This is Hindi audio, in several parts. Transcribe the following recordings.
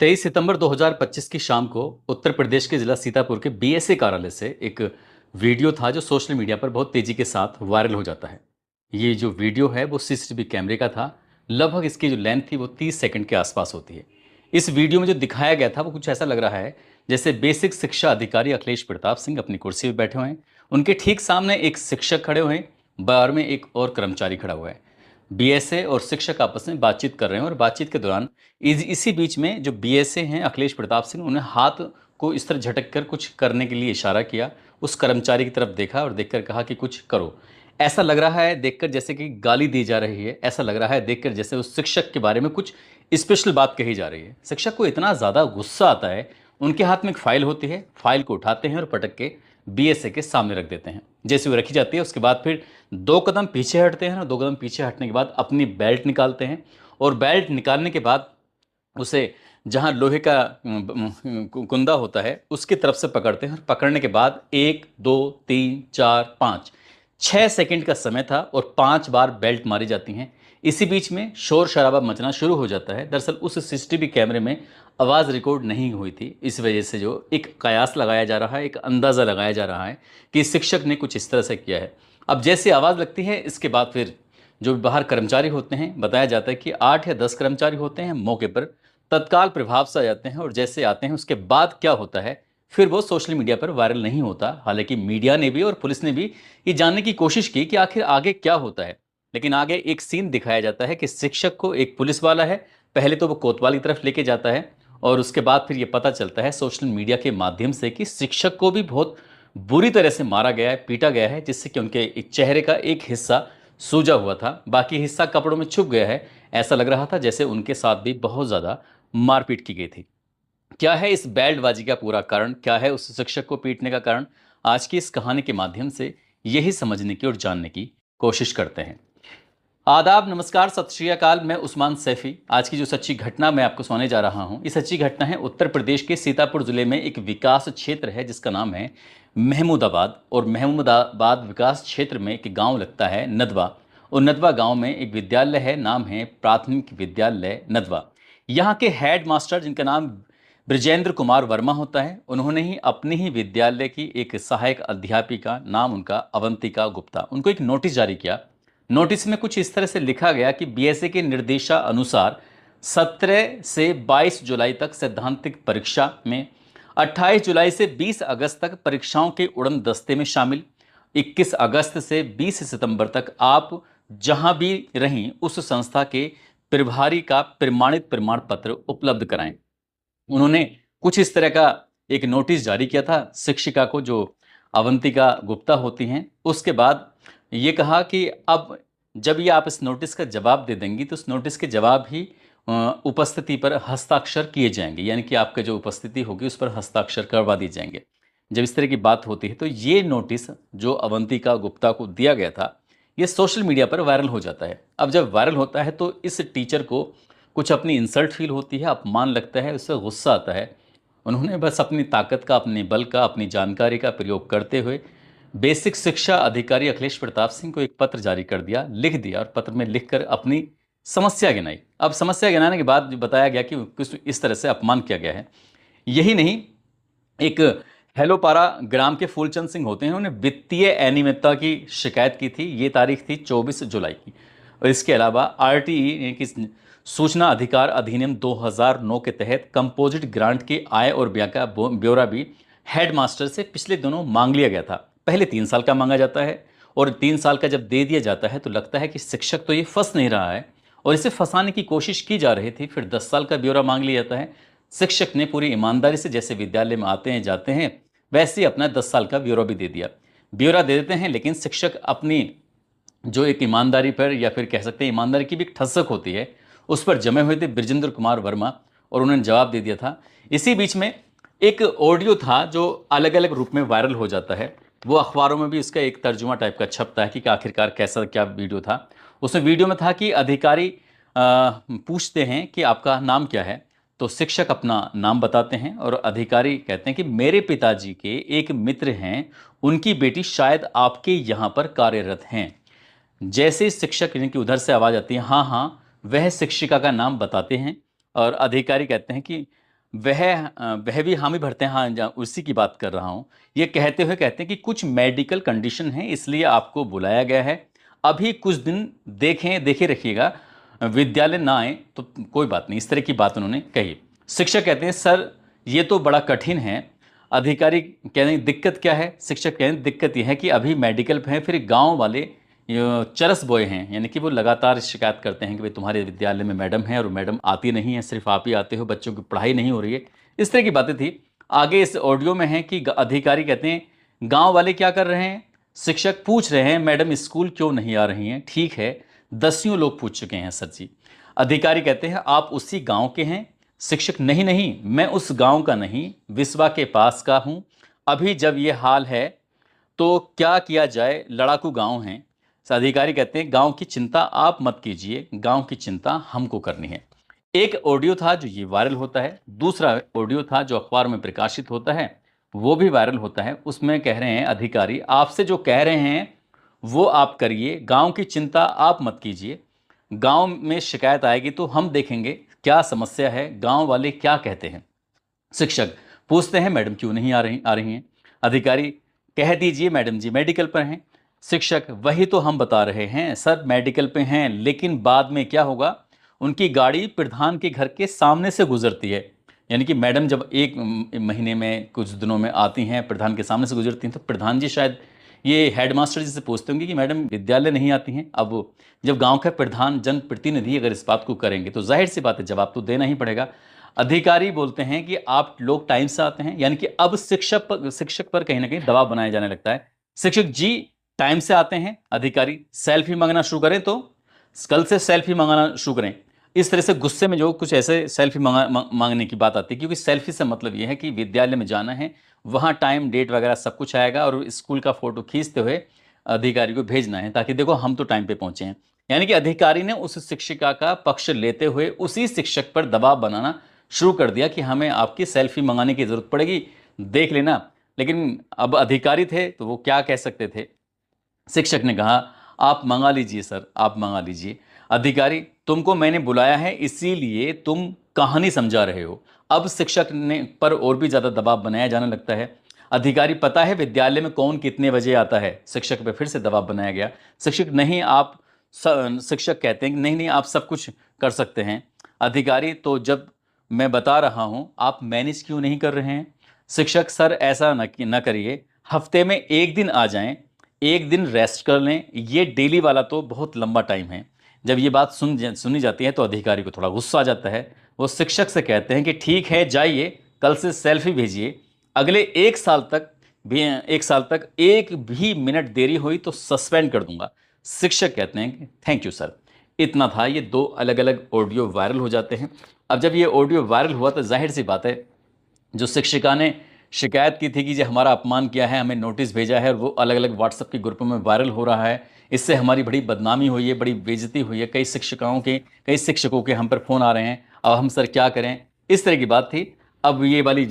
23 सितंबर 2025 की शाम को उत्तर प्रदेश के जिला सीतापुर के बीएसए कार्यालय से एक वीडियो था जो सोशल मीडिया पर बहुत तेजी के साथ वायरल हो जाता है। ये जो वीडियो है वो सीसीटीवी कैमरे का था। लगभग इसकी जो लेंथ थी वो 30 सेकंड के आसपास होती है। इस वीडियो में जो दिखाया गया था वो कुछ ऐसा लग रहा है जैसे बेसिक शिक्षा अधिकारी अखिलेश प्रताप सिंह अपनी कुर्सी पर बैठे हुए हैं। उनके ठीक सामने एक शिक्षक खड़े हुए हैं, बाहर में एक और कर्मचारी खड़ा हुआ है। बीएसए और शिक्षक आपस में बातचीत कर रहे हैं और बातचीत के दौरान इसी बीच में जो बीएसए हैं अखिलेश प्रताप सिंह, उन्होंने हाथ को इस तरह झटक कर कुछ करने के लिए इशारा किया। उस कर्मचारी की तरफ देखा और देखकर कहा कि कुछ करो। ऐसा लग रहा है देखकर जैसे कि गाली दी जा रही है। ऐसा लग रहा है देखकर जैसे उस शिक्षक के बारे में कुछ स्पेशल बात कही जा रही है। शिक्षक को इतना ज़्यादा गुस्सा आता है। उनके हाथ में एक फाइल होती है, फाइल को उठाते हैं और पटक के बीएसए के सामने रख देते हैं। जैसे वो रखी जाती है उसके बाद फिर 2 कदम पीछे हटते हैं और 2 कदम पीछे हटने के बाद अपनी बेल्ट निकालते हैं और बेल्ट निकालने के बाद उसे जहाँ लोहे का कुंदा होता है उसकी तरफ से पकड़ते हैं और पकड़ने के बाद 1 2 3 4 5 6 सेकंड का समय था और 5 बार बेल्ट मारी जाती हैं। इसी बीच में शोर शराबा मचना शुरू हो जाता है। दरअसल उस सीसीटीवी कैमरे में आवाज़ रिकॉर्ड नहीं हुई थी। इस वजह से जो एक कयास लगाया जा रहा है, एक अंदाज़ा लगाया जा रहा है कि शिक्षक ने कुछ इस तरह से किया है। अब जैसे आवाज़ लगती है इसके बाद फिर जो बाहर कर्मचारी होते हैं, बताया जाता है कि 8 या 10 कर्मचारी होते हैं, मौके पर तत्काल प्रभाव से आ जाते हैं और जैसे आते हैं उसके बाद क्या होता है फिर वो सोशल मीडिया पर वायरल नहीं होता। हालांकि मीडिया ने भी और पुलिस ने भी ये जानने की कोशिश की कि आखिर आगे क्या होता है, लेकिन आगे एक सीन दिखाया जाता है कि शिक्षक को एक पुलिस वाला है, पहले तो वो कोतवाल की तरफ लेके जाता है और उसके बाद फिर ये पता चलता है सोशल मीडिया के माध्यम से कि शिक्षक को भी बहुत बुरी तरह से मारा गया है, पीटा गया है, जिससे कि उनके एक चेहरे का एक हिस्सा सूजा हुआ था, बाकी हिस्सा कपड़ों में छुप गया है। ऐसा लग रहा था जैसे उनके साथ भी बहुत ज़्यादा मारपीट की गई थी। क्या है इस बैंडबाजी का पूरा कारण, क्या है उस शिक्षक को पीटने का कारण? आज की इस कहानी के माध्यम से यही समझने की और जानने की कोशिश करते हैं। आदाब, नमस्कार, सत श्री अकाल। मैं उस्मान सैफी। आज की जो सच्ची घटना मैं आपको सुनाने जा रहा हूँ, ये सच्ची घटना है उत्तर प्रदेश के सीतापुर जिले में एक विकास क्षेत्र है जिसका नाम है महमूदाबाद। और महमूदाबाद विकास क्षेत्र में एक गांव लगता है नदवा। और नदवा गांव में एक विद्यालय है, नाम है प्राथमिक विद्यालय नदवा। यहाँ के हेड मास्टर जिनका नाम ब्रजेंद्र कुमार वर्मा होता है, उन्होंने ही अपने ही विद्यालय की एक सहायक अध्यापिका, नाम उनका अवंतिका गुप्ता, उनको एक नोटिस जारी किया। नोटिस में कुछ इस तरह से लिखा गया कि बीएसए के निर्देशा अनुसार 17 से 22 जुलाई तक सैद्धांतिक परीक्षा में, 28 जुलाई से 20 अगस्त तक परीक्षाओं के उड़न दस्ते में शामिल, 21 अगस्त से 20 सितंबर तक आप जहां भी रहें उस संस्था के प्रभारी का प्रमाणित प्रमाण पत्र उपलब्ध कराएं। उन्होंने कुछ इस तरह का एक नोटिस जारी किया था शिक्षिका को, जो अवंतिका गुप्ता होती हैं। उसके बाद ये कहा कि अब जब ये आप इस नोटिस का जवाब दे देंगी तो उस नोटिस के जवाब ही उपस्थिति पर हस्ताक्षर किए जाएंगे, यानी कि आपका जो उपस्थिति होगी उस पर हस्ताक्षर करवा दिए जाएंगे। जब इस तरह की बात होती है तो ये नोटिस जो अवंतिका गुप्ता को दिया गया था ये सोशल मीडिया पर वायरल हो जाता है। अब जब वायरल होता है तो इस टीचर को कुछ अपनी इंसल्ट फील होती है, अपमान लगता है, उससे गुस्सा आता है। उन्होंने बस अपनी ताकत का, अपने बल का, अपनी जानकारी का प्रयोग करते हुए बेसिक शिक्षा अधिकारी अखिलेश प्रताप सिंह को एक पत्र जारी कर दिया, लिख दिया और पत्र में लिखकर अपनी समस्या गिनाई। अब समस्या गिनाने के बाद बताया गया कि किस इस तरह से अपमान किया गया है। यही नहीं, एक हेलोपारा ग्राम के फूलचंद सिंह होते हैं, उन्होंने वित्तीय अनियमितता की शिकायत की थी। ये तारीख थी 24 जुलाई की। और इसके अलावा आरटीई यानी कि सूचना अधिकार अधिनियम 2009 के तहत कंपोजिट ग्रांट के आय और व्यय का ब्यौरा भी हेडमास्टर से पिछले दिनों मांग लिया गया था। पहले 3 साल का मांगा जाता है और 3 साल का जब दे दिया जाता है तो लगता है कि शिक्षक तो ये फंस नहीं रहा है और इसे फंसाने की कोशिश की जा रही थी। फिर 10 साल का ब्यौरा मांग लिया जाता है। शिक्षक ने पूरी ईमानदारी से, जैसे विद्यालय में आते हैं जाते हैं वैसे ही अपना 10 साल का ब्यौरा भी दे दिया। ब्यौरा दे देते हैं, लेकिन शिक्षक अपनी जो एक ईमानदारी पर, या फिर कह सकते हैं ईमानदारी की भी एक ठसक होती है, उस पर जमे हुए थे ब्रजेंद्र कुमार वर्मा और उन्होंने जवाब दे दिया था। इसी बीच में एक ऑडियो था जो अलग अलग रूप में वायरल हो जाता है। वो अखबारों में भी इसका एक तर्जुमा टाइप का छपता है कि आखिरकार कैसा क्या वीडियो था। उसमें वीडियो में था कि अधिकारी पूछते हैं कि आपका नाम क्या है, तो शिक्षक अपना नाम बताते हैं और अधिकारी कहते हैं कि मेरे पिताजी के एक मित्र हैं, उनकी बेटी शायद आपके यहाँ पर कार्यरत हैं। जैसे ही शिक्षक की उधर से आवाज़ आती है हाँ हाँ, वह शिक्षिका का नाम बताते हैं और अधिकारी कहते हैं कि वह भी हामी भरते हैं, हाँ उसी की बात कर रहा हूँ। ये कहते हुए कहते हैं कि कुछ मेडिकल कंडीशन है इसलिए आपको बुलाया गया है, अभी कुछ दिन देखे रखिएगा, विद्यालय ना आए तो कोई बात नहीं, इस तरह की बात उन्होंने कही। शिक्षक कहते हैं सर ये तो बड़ा कठिन है। अधिकारी कह रहे हैं दिक्कत क्या है? शिक्षक कह रहे हैं दिक्कत यह है कि अभी मेडिकल पे है, फिर गांव वाले चरस बॉय हैं, यानी कि वो लगातार शिकायत करते हैं कि भाई तुम्हारे विद्यालय में मैडम है और मैडम आती नहीं है, सिर्फ आप ही आते हो, बच्चों की पढ़ाई नहीं हो रही है। इस तरह की बातें थी। आगे इस ऑडियो में है कि अधिकारी कहते हैं गांव वाले क्या कर रहे हैं? शिक्षक पूछ रहे हैं मैडम स्कूल क्यों नहीं आ रही हैं? ठीक है, दसियों लोग पूछ चुके हैं सर जी। अधिकारी कहते हैं आप उसी गांव के हैं? शिक्षक नहीं नहीं, मैं उस गांव का नहीं, विसवा के पास का हूं। अभी जब ये हाल है तो क्या किया जाए, लड़ाकू गांव हैं। अधिकारी कहते हैं गांव की चिंता आप मत कीजिए, गांव की चिंता हमको करनी है। एक ऑडियो था जो ये वायरल होता है, दूसरा ऑडियो था जो अखबार में प्रकाशित होता है, वो भी वायरल होता है। उसमें कह रहे हैं अधिकारी आपसे जो कह रहे हैं वो आप करिए, गांव की चिंता आप मत कीजिए, गांव में शिकायत आएगी तो हम देखेंगे क्या समस्या है, गांव वाले क्या कहते हैं। शिक्षक पूछते हैं मैडम क्यों नहीं आ रही हैं? अधिकारी कह दीजिए मैडम जी मेडिकल पर हैं। शिक्षक वही तो हम बता रहे हैं सर, मेडिकल पे हैं, लेकिन बाद में क्या होगा, उनकी गाड़ी प्रधान के घर के सामने से गुजरती है। यानी कि मैडम जब एक महीने में कुछ दिनों में आती हैं, प्रधान के सामने से गुजरती हैं, तो प्रधान जी शायद ये हेडमास्टर जी से पूछते होंगे कि मैडम विद्यालय नहीं आती हैं। अब जब गांव का प्रधान जनप्रतिनिधि अगर इस बात को करेंगे तो जाहिर सी बात है जवाब तो देना ही पड़ेगा। अधिकारी बोलते हैं कि आप लोग टाइम से आते हैं, यानी कि अब शिक्षक पर कहीं ना कहीं दबाव बनाया जाने लगता है। शिक्षक जी टाइम से आते हैं। अधिकारी सेल्फी मांगना शुरू करें तो कल से सेल्फी मांगना शुरू करें। इस तरह से गुस्से में जो कुछ ऐसे सेल्फी मांगने की बात आती है, क्योंकि सेल्फी से मतलब ये है कि विद्यालय में जाना है, वहाँ टाइम डेट वगैरह सब कुछ आएगा और स्कूल का फोटो खींचते हुए अधिकारी को भेजना है ताकि देखो हम तो टाइम पे पहुंचे हैं। यानी कि अधिकारी ने उस शिक्षिका का पक्ष लेते हुए उसी शिक्षक पर दबाव बनाना शुरू कर दिया कि हमें आपकी सेल्फी मंगाने की जरूरत पड़ेगी, देख लेना। लेकिन अब अधिकारी थे तो वो क्या कह सकते थे। शिक्षक ने कहा आप मंगा लीजिए सर, आप मंगा लीजिए। अधिकारी तुमको मैंने बुलाया है इसीलिए तुम कहानी समझा रहे हो। अब शिक्षक ने पर और भी ज्यादा दबाव बनाया जाने लगता है। अधिकारी पता है विद्यालय में कौन कितने बजे आता है? शिक्षक पे फिर से दबाव बनाया गया। शिक्षक नहीं आप शिक्षक कहते हैं नहीं नहीं आप सब कुछ कर सकते हैं। अधिकारी तो जब मैं बता रहा हूं आप मैनेज क्यों नहीं कर रहे हैं? शिक्षक सर ऐसा न करिए, हफ्ते में एक दिन आ जाएं, एक दिन रेस्ट कर लें, ये डेली वाला तो बहुत लंबा टाइम है। जब ये बात सुनी जाती है तो अधिकारी को थोड़ा गुस्सा आ जाता है। वो शिक्षक से कहते हैं कि ठीक है जाइए, कल से सेल्फी भेजिए, अगले एक साल तक एक भी मिनट देरी हुई तो सस्पेंड कर दूंगा। शिक्षक कहते हैं कि थैंक यू सर। इतना था। ये दो अलग अलग ऑडियो वायरल हो जाते हैं। अब जब ये ऑडियो वायरल हुआ तो जाहिर सी बात है जो शिक्षिका ने शिकायत की थी कि जो हमारा अपमान किया है, हमें नोटिस भेजा है और वो अलग अलग व्हाट्सएप के ग्रुपों में वायरल हो रहा है, इससे हमारी बड़ी बदनामी हुई है, बड़ी बेइज्जती हुई है, कई शिक्षकों के हम पर फ़ोन आ रहे हैं, अब हम सर क्या करें, इस तरह की बात थी। अब ये वाली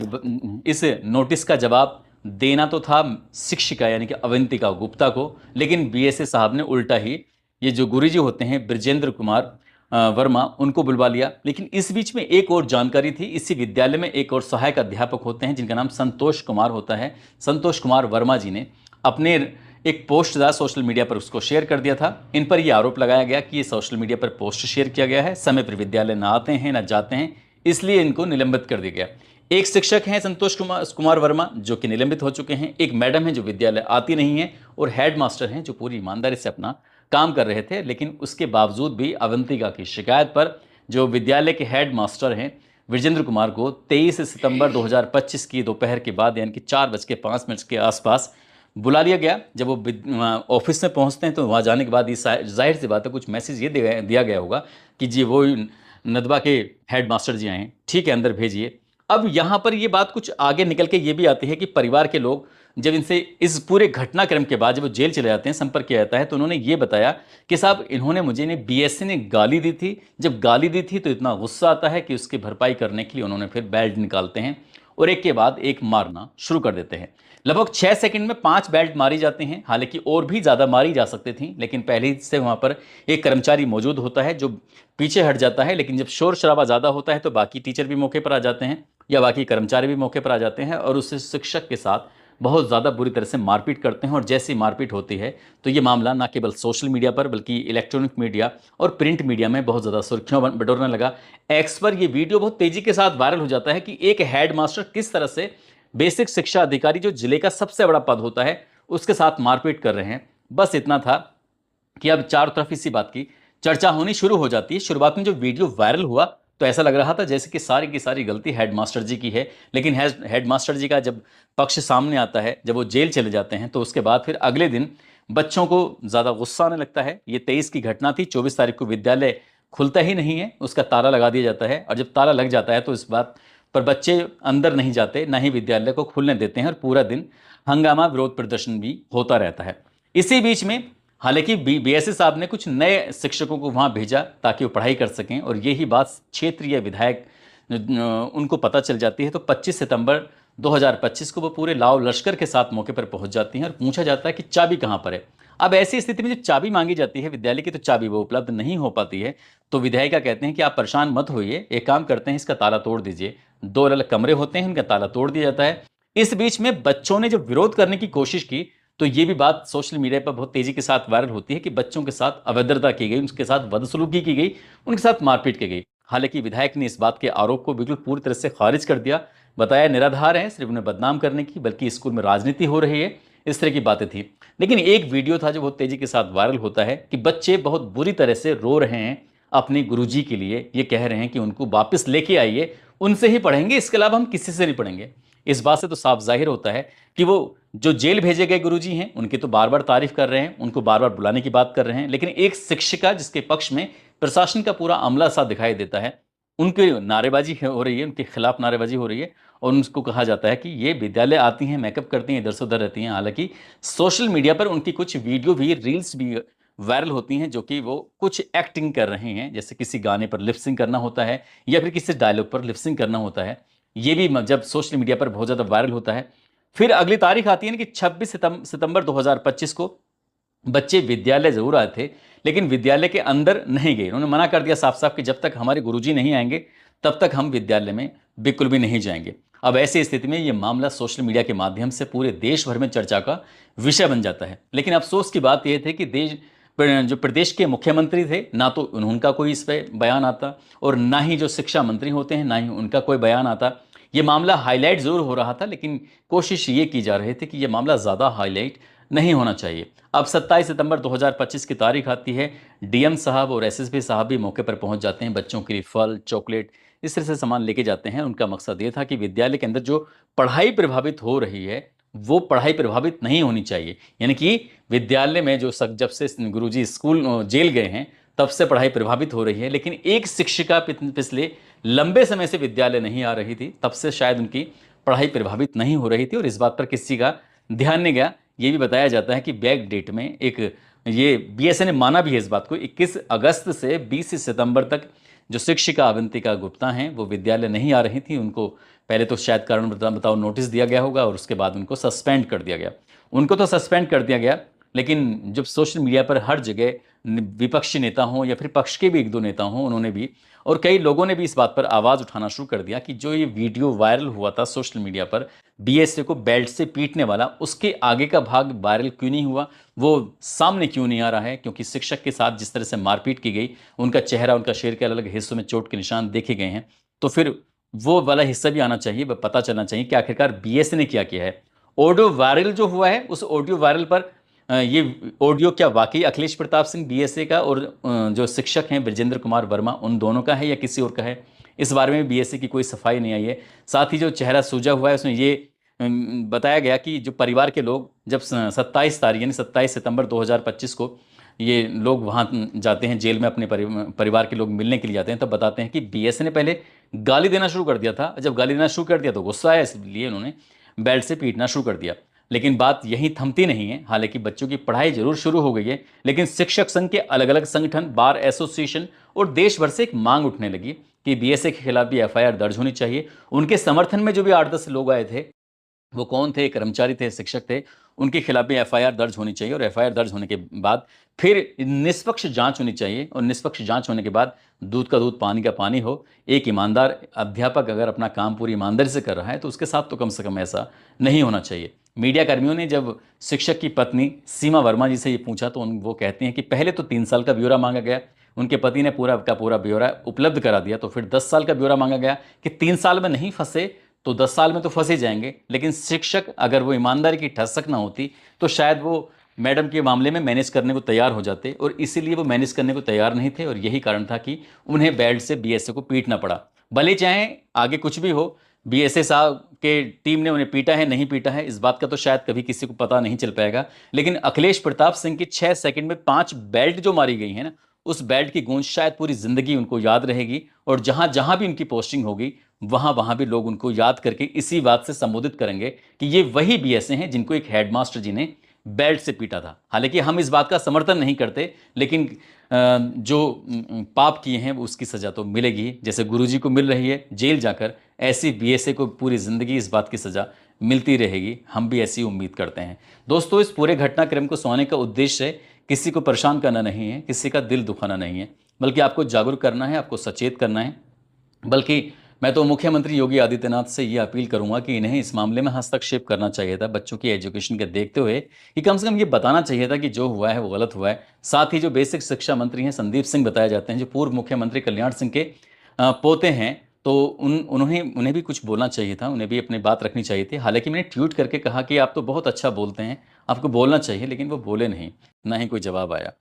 इस नोटिस का जवाब देना तो था शिक्षिका यानी कि अवंतिका गुप्ता को, लेकिन बीएसए साहब ने उल्टा ही ये जो गुरुजी होते हैं ब्रजेंद्र कुमार वर्मा, उनको बुलवा लिया। लेकिन इस बीच में एक और जानकारी थी, इसी विद्यालय में एक और सहायक अध्यापक होते हैं जिनका नाम संतोष कुमार होता है। संतोष कुमार वर्मा जी ने अपने एक पोस्ट था सोशल मीडिया पर, उसको शेयर कर दिया था। इन पर यह आरोप लगाया गया कि ये सोशल मीडिया पर पोस्ट शेयर किया गया है, समय पर विद्यालय ना आते हैं ना जाते हैं, इसलिए इनको निलंबित कर दिया गया। एक शिक्षक हैं संतोष कुमार वर्मा जो कि निलंबित हो चुके हैं, एक मैडम है जो विद्यालय आती नहीं है, और हेड मास्टर हैं जो पूरी ईमानदारी से अपना काम कर रहे थे। लेकिन उसके बावजूद भी अवंतिका की शिकायत पर जो विद्यालय के हेड मास्टर हैं विजेंद्र कुमार को 23 सितंबर 2025 की दोपहर के बाद यानी कि 4:05 के आसपास बुला लिया गया। जब वो ऑफिस में पहुंचते हैं तो वहां जाने के बाद जाहिर सी बात है कुछ मैसेज ये दिया गया होगा कि जी वो नदवा के हेड मास्टर जी आए हैं, ठीक है अंदर भेजिए। अब यहाँ पर ये बात कुछ आगे निकल के ये भी आती है कि परिवार के लोग जब इनसे इस पूरे घटनाक्रम के बाद जब वो जेल चले जाते हैं, संपर्क किया जाता है, तो उन्होंने ये बताया कि साहब इन्होंने मुझे बीएससी ने गाली दी थी। जब गाली दी थी तो इतना गुस्सा आता है कि उसकी भरपाई करने के लिए उन्होंने फिर बेल्ट निकालते हैं और एक के बाद एक मारना शुरू कर देते हैं। लगभग 6 सेकंड में 5 बेल्ट मारी जाती हैं। हालांकि और भी ज़्यादा मारी जा सकती थी, लेकिन पहले से वहाँ पर एक कर्मचारी मौजूद होता है जो पीछे हट जाता है। लेकिन जब शोर शराबा ज़्यादा होता है तो बाकी टीचर भी मौके पर आ जाते हैं। या बाकी कर्मचारी भी मौके पर आ जाते हैं और उस शिक्षक के साथ बहुत ज़्यादा बुरी तरह से मारपीट करते हैं। और जैसी मारपीट होती है तो ये मामला ना केवल सोशल मीडिया पर बल्कि इलेक्ट्रॉनिक मीडिया और प्रिंट मीडिया में बहुत ज़्यादा सुर्खियों बटोरने लगा। एक्स पर ये वीडियो बहुत तेज़ी के साथ वायरल हो जाता है कि एक हेड मास्टर किस तरह से बेसिक शिक्षा अधिकारी, जो जिले का सबसे बड़ा पद होता है, उसके साथ मारपीट कर रहे हैं। बस इतना था कि अब चारों तरफ इसी बात की चर्चा होनी शुरू हो जाती है। शुरुआत में जो वीडियो वायरल हुआ तो ऐसा लग रहा था जैसे कि सारी की सारी गलती हेडमास्टर जी की है, लेकिन हेडमास्टर जी का जब पक्ष सामने आता है, जब वो जेल चले जाते हैं, तो उसके बाद फिर अगले दिन बच्चों को ज़्यादा गुस्सा आने लगता है। ये 23 की घटना थी। 24 तारीख को विद्यालय खुलता ही नहीं है, उसका ताला लगा दिया जाता है। और जब ताला लग जाता है तो इस बात पर बच्चे अंदर नहीं जाते, ना ही विद्यालय को खुलने देते हैं, और पूरा दिन हंगामा, विरोध प्रदर्शन भी होता रहता है। इसी बीच में हालांकि बीएसए साहब ने कुछ नए शिक्षकों को वहां भेजा ताकि वो पढ़ाई कर सकें, और यही बात क्षेत्रीय विधायक उनको पता चल जाती है। तो 25 सितंबर 2025 को वो पूरे लाव लश्कर के साथ मौके पर पहुंच जाती हैं और पूछा जाता है कि चाबी कहां पर है। अब ऐसी स्थिति में जब चाबी मांगी जाती है विद्यालय की, तो चाबी वो उपलब्ध नहीं हो पाती है। तो विधायिका कहते हैं कि आप परेशान मत होइए, एक काम करते हैं, इसका ताला तोड़ दीजिए। 2 अलग कमरे होते हैं, इनका ताला तोड़ दिया जाता है। इस बीच में बच्चों ने जब विरोध करने की कोशिश की तो ये भी बात सोशल मीडिया पर बहुत तेजी के साथ वायरल होती है कि बच्चों के साथ अभद्रता की गई, उनके साथ बदसलूकी की गई, उनके साथ मारपीट की गई। हालांकि विधायक ने इस बात के आरोप को बिल्कुल पूरी तरह से खारिज कर दिया, बताया निराधार है, सिर्फ उन्हें बदनाम करने की, बल्कि स्कूल में राजनीति हो रही है, इस तरह की बातें थी। लेकिन एक वीडियो था जो बहुत तेजी के साथ वायरल होता है कि बच्चे बहुत बुरी तरह से रो रहे हैं अपने गुरुजी के लिए। ये कह रहे हैं कि उनको वापस लेके आइए, उनसे ही पढ़ेंगे, इसके अलावा हम किसी से नहीं पढ़ेंगे। इस बात से तो साफ जाहिर होता है कि वो जो जेल भेजे गए गुरुजी हैं उनकी तो बार बार तारीफ कर रहे हैं, उनको बार बार बुलाने की बात कर रहे हैं, लेकिन एक शिक्षिका जिसके पक्ष में प्रशासन का पूरा अमला सा दिखाई देता है, उनकी नारेबाजी हो रही है, उनके खिलाफ नारेबाजी हो रही है, और उनको कहा जाता है कि ये विद्यालय आती हैं, मेकअप करती हैं, इधर से उधर रहती हैं। हालांकि सोशल मीडिया पर उनकी कुछ वीडियो भी, रील्स भी वायरल होती हैं जो कि वो कुछ एक्टिंग कर रहे हैं, जैसे किसी गाने पर लिपसिंग करना होता है या फिर किसी डायलॉग पर लिपसिंग करना होता है। ये भी जब सोशल मीडिया पर बहुत ज़्यादा वायरल होता है। फिर अगली तारीख आती है ना कि 26 सितंबर 2025 को बच्चे विद्यालय ज़रूर आए थे, लेकिन विद्यालय के अंदर नहीं गए। उन्होंने मना कर दिया साफ-साफ कि जब तक हमारे गुरुजी नहीं आएँगे, तब तक हम विद्यालय में बिल्कुल भी नहीं जाएँगे। अब ऐसी स्थिति में ये मामला सोशल मीडिया के माध्यम से पूरे देश भर में चर्चा का विषय बन जाता है। लेकिन अफ़सोस की बात ये थी कि जो प्रदेश के मुख्यमंत्री थे, ना तो उनका कोई इस पे बयान आता, और ना ही जो शिक्षा मंत्री होते हैं, ना ही उनका कोई बयान आता। ये मामला हाईलाइट ज़रूर हो रहा था, लेकिन कोशिश ये की जा रही थी कि ये मामला ज़्यादा हाईलाइट नहीं होना चाहिए। अब 27 सितंबर 2025 की तारीख आती है। डीएम साहब और एसएसपी साहब भी मौके पर पहुंच जाते हैं। बच्चों के लिए फल, चॉकलेट, इस तरह से सामान लेके जाते हैं। उनका मकसद ये था कि विद्यालय के अंदर जो पढ़ाई प्रभावित हो रही है, वो पढ़ाई प्रभावित नहीं होनी चाहिए। यानी कि विद्यालय में जो जब से गुरुजी स्कूल जेल गए हैं, तब से पढ़ाई प्रभावित हो रही है। लेकिन एक शिक्षिका पिछले लंबे समय से विद्यालय नहीं आ रही थी, तब से शायद उनकी पढ़ाई प्रभावित नहीं हो रही थी, और इस बात पर किसी का ध्यान नहीं गया। ये भी बताया जाता है कि बैक डेट में ये बीएसए ने माना भी है इस बात को, 21 अगस्त से 20 सितंबर तक जो शिक्षिका अवंतिका गुप्ता हैं वो विद्यालय नहीं आ रही थी। उनको पहले तो शायद कारण बताओ नोटिस दिया गया होगा, और उसके बाद उनको सस्पेंड कर दिया गया। उनको तो सस्पेंड कर दिया गया, लेकिन जब सोशल मीडिया पर हर जगह विपक्षी नेता हों या फिर पक्ष के भी 1-2 नेता हों, उन्होंने भी और कई लोगों ने भी इस बात पर आवाज़ उठाना शुरू कर दिया कि जो ये वीडियो वायरल हुआ था सोशल मीडिया पर बीएसए को बेल्ट से पीटने वाला, उसके आगे का भाग वायरल क्यों नहीं हुआ, वो सामने क्यों नहीं आ रहा है। क्योंकि शिक्षक के साथ जिस तरह से मारपीट की गई, उनका चेहरा, उनका शरीर के अलग अलग हिस्सों में चोट के निशान देखे गए हैं, तो फिर वो वाला हिस्सा भी आना चाहिए, वह पता चलना चाहिए कि आखिरकार बीएसए ने क्या किया है। ऑडियो वायरल जो हुआ है, उस ऑडियो वायरल पर ये ऑडियो क्या वाकई अखिलेश प्रताप सिंह बीएसए का और जो शिक्षक हैं ब्रजेंद्र कुमार वर्मा, उन दोनों का है या किसी और का है, इस बारे में बीएसए की कोई सफाई नहीं आई है। साथ ही जो चेहरा सूजा हुआ है उसमें ये बताया गया कि जो परिवार के लोग जब 27 तारीख यानी 27 सितंबर 2025 को ये लोग वहाँ जाते हैं जेल में, अपने परिवार के लोग मिलने के लिए जाते हैं, तब बताते हैं कि बीएसए ने पहले गाली देना शुरू कर दिया था। जब गाली देना शुरू कर दिया तो गुस्सा आया, इसलिए उन्होंने बेल्ट से पीटना शुरू कर दिया। लेकिन बात यहीं थमती नहीं है। हालांकि बच्चों की पढ़ाई जरूर शुरू हो गई है, लेकिन शिक्षक संघ के अलग अलग संगठन, बार एसोसिएशन और देश भर से एक मांग उठने लगी कि बीएसए के खिलाफ भी एफआईआर दर्ज होनी चाहिए। उनके समर्थन में जो भी 8-10 लोग आए थे वो कौन थे, कर्मचारी थे, शिक्षक थे, उनके खिलाफ भी एफआईआर दर्ज होनी चाहिए और एफआईआर दर्ज होने के बाद फिर निष्पक्ष जांच होनी चाहिए और निष्पक्ष जांच होने के बाद दूध का दूध पानी का पानी हो। एक ईमानदार अध्यापक अगर अपना काम पूरी ईमानदारी से कर रहा है तो उसके साथ तो कम से कम ऐसा नहीं होना चाहिए। मीडिया कर्मियों ने जब शिक्षक की पत्नी सीमा वर्मा जी से ये पूछा तो वो कहती हैं कि पहले तो 3 साल का ब्यौरा मांगा गया, उनके पति ने पूरा का पूरा ब्यौरा उपलब्ध करा दिया, तो फिर 10 साल का ब्यौरा मांगा गया कि 3 साल में नहीं फंसे तो 10 साल में तो फंसे जाएंगे। लेकिन शिक्षक अगर वो ईमानदारी की ठसक ना होती तो शायद वो मैडम के मामले में मैनेज करने को तैयार हो जाते और इसीलिए वो मैनेज करने को तैयार नहीं थे और यही कारण था कि उन्हें बेल्ट से बीएसए को पीटना पड़ा। भले चाहे आगे कुछ भी हो, बीएसए साहब के टीम ने उन्हें पीटा है नहीं पीटा है इस बात का तो शायद कभी किसी को पता नहीं चल पाएगा, लेकिन अखिलेश प्रताप सिंह की 6 सेकंड में 5 बेल्ट जो मारी गई है ना, उस बेल्ट की गूंज शायद पूरी जिंदगी उनको याद रहेगी और जहां जहां भी उनकी पोस्टिंग होगी वहां वहां भी लोग उनको याद करके इसी बात से संबोधित करेंगे कि ये वही बीएसए हैं जिनको एक हेडमास्टर जी ने बेल्ट से पीटा था। हालांकि हम इस बात का समर्थन नहीं करते, लेकिन जो पाप किए हैं वो उसकी सजा तो मिलेगी, जैसे गुरुजी को मिल रही है जेल जाकर, ऐसी बीएसए को पूरी जिंदगी इस बात की सजा मिलती रहेगी। हम भी ऐसी उम्मीद करते हैं। दोस्तों, इस पूरे घटनाक्रम को सुनाने का उद्देश्य किसी को परेशान करना नहीं है, किसी का दिल दुखाना नहीं है, बल्कि आपको जागरूक करना है, आपको सचेत करना है। बल्कि मैं तो मुख्यमंत्री योगी आदित्यनाथ से ये अपील करूंगा कि इन्हें इस मामले में हस्तक्षेप करना चाहिए था, बच्चों की एजुकेशन के देखते हुए, कि कम से कम ये बताना चाहिए था कि जो हुआ है वो गलत हुआ है। साथ ही जो बेसिक शिक्षा मंत्री हैं संदीप सिंह बताए जाते हैं, जो पूर्व मुख्यमंत्री कल्याण सिंह के पोते हैं, तो उन्हें भी कुछ बोलना चाहिए था, उन्हें भी अपनी बात रखनी चाहिए थी। हालांकि मैंने ट्वीट करके कहा कि आप तो बहुत अच्छा बोलते हैं, आपको बोलना चाहिए, लेकिन वो बोले नहीं, ना ही कोई जवाब आया।